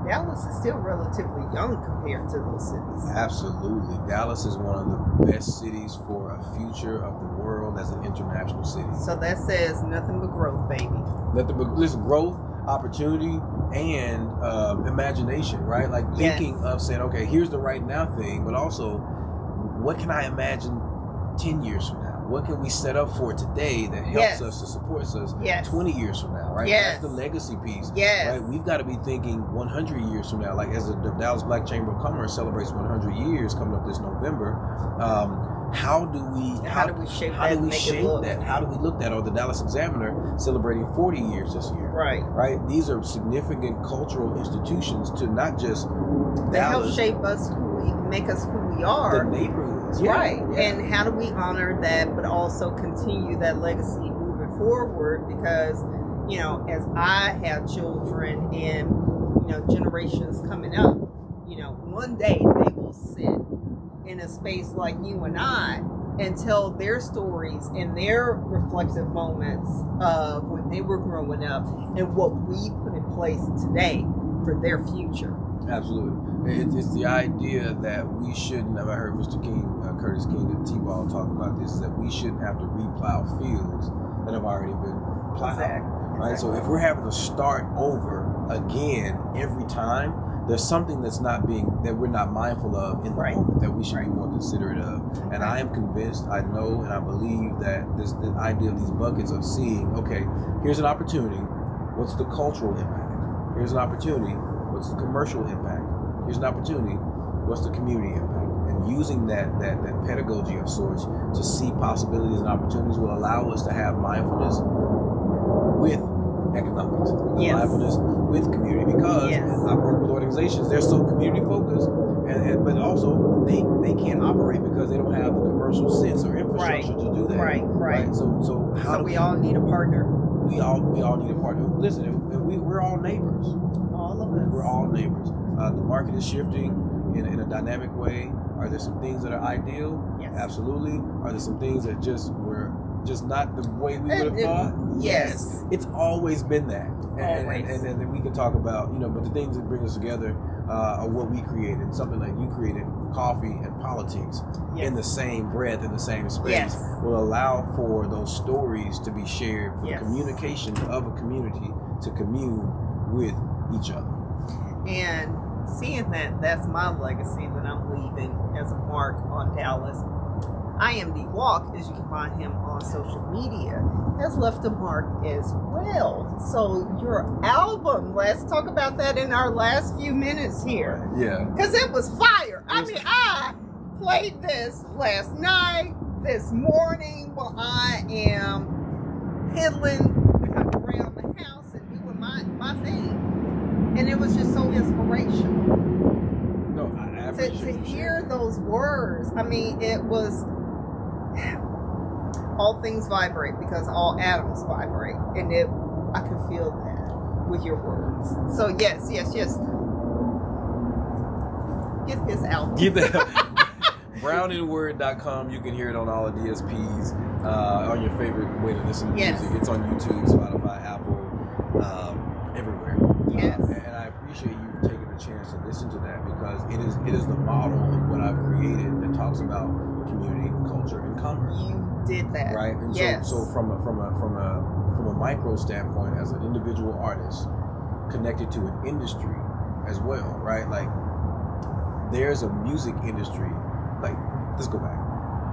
Dallas is still relatively young compared to those cities. Absolutely. Dallas is one of the best cities for a future of the world as an international city. So that says nothing but growth, baby. Nothing but growth, opportunity, and imagination, right? Like thinking of saying, okay, here's the right now thing, but also what can I imagine 10 years from now? What can we set up for today that helps us, to supports us 20 years from now, right? That's the legacy piece, right? We've got to be thinking 100 years from now, like as the Dallas Black Chamber of Commerce celebrates 100 years coming up this November. How do we shape that? How do we look at, or the Dallas Examiner celebrating 40 years this year? Right. These are significant cultural institutions to not just they Dallas, help shape us, make us who we are. The neighborhoods, And how do we honor that, but also continue that legacy moving forward? Because as I have children and generations coming up, one day they will sit in a space like you and I and tell their stories and their reflective moments of when they were growing up and what we put in place today for their future. Absolutely. It's the idea that we shouldn't, I heard Mr. King, Curtis King at T-Ball talk about this, is that we shouldn't have to replow fields that have already been plowed. Right? So if we're having to start over again every time, there's something that we're not mindful of in the moment that we should be more considerate of. And I am convinced, I know, and I believe that the idea of these buckets of seeing, okay, here's an opportunity, what's the cultural impact? Here's an opportunity, what's the commercial impact? Here's an opportunity, what's the community impact? And using that pedagogy of sorts to see possibilities and opportunities will allow us to have mindfulness with economics, mindfulness with community, because I've worked with organizations, they're so community focused, but also they can't operate because they don't have the commercial sense or infrastructure to do that. Right. So we all need a partner. we all need a partner. Listen, we're all neighbors. All of us. We're all neighbors. The market is shifting in a dynamic way. Are there some things that are ideal? Yes. Absolutely. Are there some things that were just not the way we would have thought? Yes. It's always been that. Always. And then we can talk about, but the things that bring us together are what we created. Something like you created, coffee and politics, in the same breath, in the same space, will allow for those stories to be shared, for the communication of a community to commune with each other. And seeing that's my legacy that I'm leaving as a mark on Dallas. I Am The Walk, as you can find him on social media, has left a mark as well. So your album, let's talk about that in our last few minutes here. Yeah. Because it was fire. I played this last night, this morning, while I am piddling around the house and doing my thing. And it was just so inspirational. No, I appreciate to hear those words. I mean, it was... all things vibrate because all atoms vibrate, and I could feel that with your words. So yes. Get his album. Get that. BrownInWord.com. You can hear it on all the DSPs, on your favorite way to listen to music. It's on YouTube, Spotify, Apple, everywhere. Yes. And I appreciate you taking the chance to listen to that, because it is the model of what I've created that talks about community, culture, and commerce. You did that, right? And so from a micro standpoint, as an individual artist connected to an industry as well, right? Like, there's a music industry. Like, let's go back.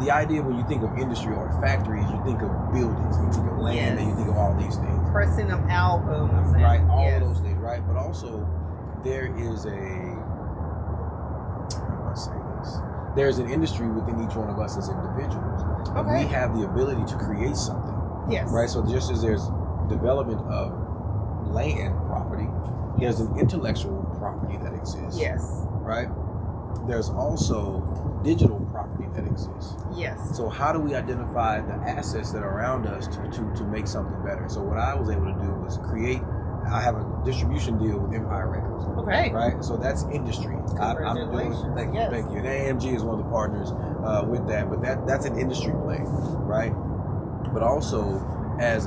The idea when you think of industry or factories, you think of buildings, you think of land, and you think of all these things. Pressing of albums, right? All of those things, right? But also, there is there's an industry within each one of us as individuals. Okay. We have the ability to create something. Yes. Right? So just as there's development of land property, there's an intellectual property that exists. Yes. Right? There's also digital property that exists. Yes. So how do we identify the assets that are around us to make something better? So what I was able to do was I have a distribution deal with Empire Records. Okay. Right? So that's industry. Congratulations. Thank you. And AMG is one of the partners with that. But that's an industry play, right? But also, as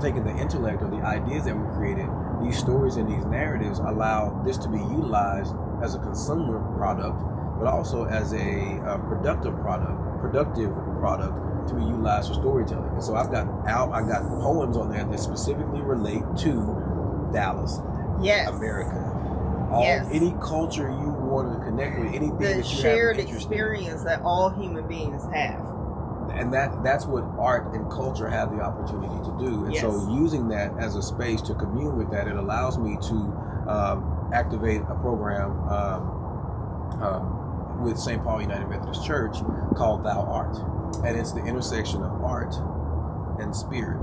taking the intellect or the ideas that we created, these stories and these narratives allow this to be utilized as a consumer product, but also as a productive product to be utilized for storytelling. And so I've got poems on there that specifically relate to Dallas, America, any culture you want to connect with, anything the that you shared have experience that all human beings have. And that's what art and culture have the opportunity to do. And so using that as a space to commune with that, it allows me to activate a program with St. Paul United Methodist Church called Thou Art. And it's the intersection of art and spirit,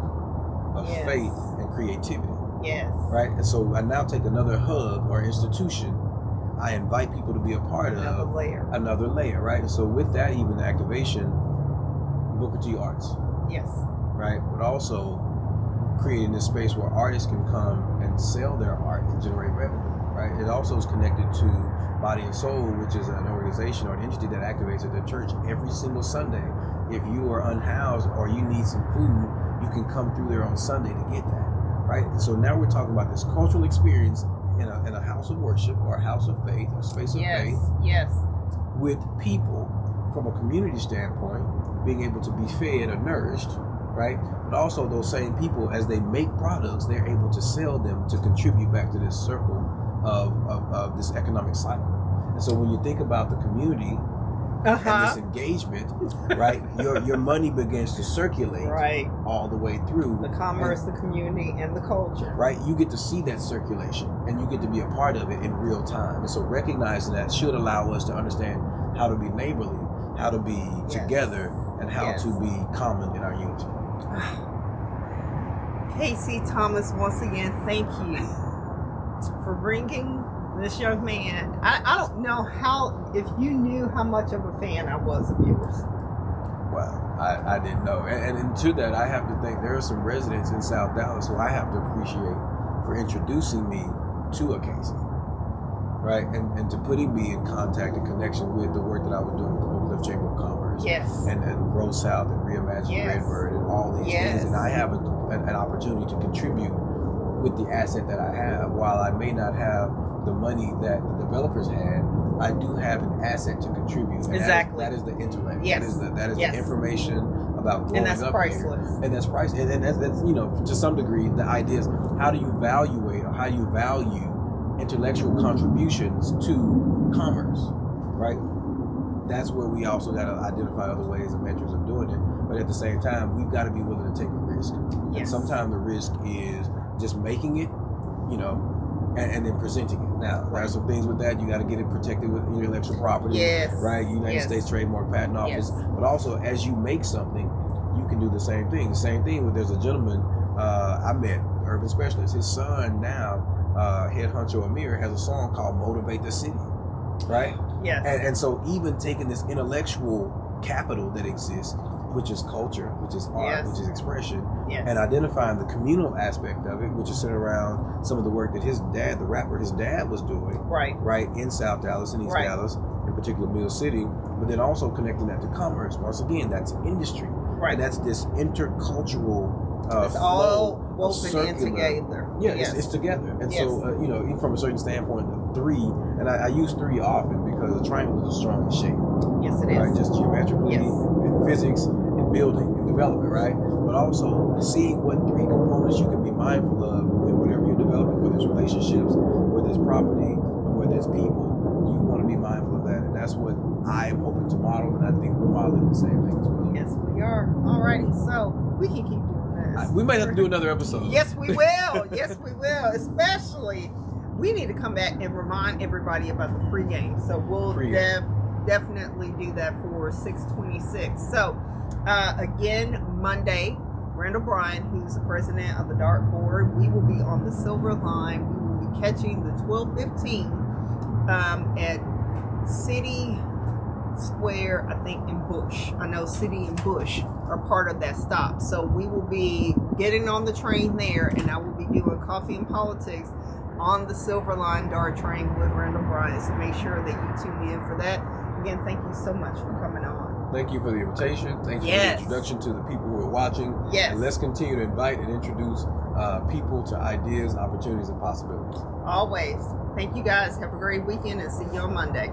of faith and creativity. Yes. Right? And so I now take another hub or institution. I invite people to be a part of another layer, right? And so with that, even the activation, Booker T Arts. Yes. Right? But also creating this space where artists can come and sell their art and generate revenue. Right? It also is connected to Body and Soul, which is an organization or an entity that activates at their church every single Sunday. If you are unhoused or you need some food, you can come through there on Sunday to get that. Right? So now we're talking about this cultural experience in a house of worship or a house of faith, a space of faith. Yes. With people from a community standpoint being able to be fed or nourished, right? But also those same people, as they make products, they're able to sell them to contribute back to this circle of this economic cycle. And so when you think about the community and this engagement, right, your money begins to circulate all the way through. The commerce, the community, and the culture. Right? You get to see that circulation and you get to be a part of it in real time. And so recognizing that should allow us to understand how to be neighborly, how to be together, and how to be common in our unity. Casey Thomas, once again, thank you for bringing this young man. I don't know if you knew how much of a fan I was of yours. Wow. I didn't know. And to that, I have to think there are some residents in South Dallas who I have to appreciate for introducing me to a Casey, right? And to putting me in contact and connection with the work that I was doing with the Oak Chamber of Commerce. Yes. And Grow South and Reimagine Redbird and all these things. And I have an opportunity to contribute with the asset that I have. While I may not have the money that the developers had, I do have an asset to contribute. And exactly. That is the intellect. Yes. That is the information about growing and that's up priceless. Here. And that's priceless. And that's, you know, to some degree, the idea is how do you evaluate or how do you value intellectual contributions to commerce, right? That's where we also got to identify other ways and metrics of doing it. But at the same time, we've got to be willing to take a risk. Yes. And sometimes the risk is just making it, you know, and then presenting it. Now, there are some things with that. You got to get it protected with intellectual property, right? United States Trademark Patent Office. But also, as you make something, you can do the same thing. The same thing with, there's a gentleman I met, urban specialist. His son now, head honcho Amir, has a song called Motivate the City, right? Yes. And so even taking this intellectual capital that exists, which is culture, which is art, which is expression, and identifying the communal aspect of it, which is centered around some of the work that his dad, the rapper, his dad was doing, right in South Dallas and East Dallas, in particular Mill City, but then also connecting that to commerce. Once again, that's industry, and that's this intercultural it's all woven in together. It's together. And so, you know, even from a certain standpoint, three, and I use three often because a triangle is the strongest shape. Yes, it is. Right, just geometrically, in physics, in building, in development, right? But also seeing what three components you can be mindful of in whatever you're developing, whether it's relationships, whether it's property, or whether it's people. You want to be mindful of that, and that's what I'm hoping to model, and I think we're modeling the same thing as well. Yes, we are. Alrighty, so we can keep doing this. We might have to do another episode. Yes, we will. Yes, we will. Especially, we need to come back and remind everybody about the pregame. So we'll definitely do that for 626. So, again, Monday, Randall Bryan, who's the president of the Dart Board, we will be on the Silver Line. We will be catching the 12:15 at City Square, I think, in Bush. I know City and Bush are part of that stop. So we will be getting on the train there, and I will be doing Coffee and Politics on the Silver Line Dart train with Randall Bryan. So make sure that you tune in for that. Again, thank you so much for coming on. Thank you for the invitation. Thank you for the introduction to the people who are watching. Yes. And let's continue to invite and introduce people to ideas, opportunities, and possibilities. Always. Thank you guys. Have a great weekend and see you on Monday.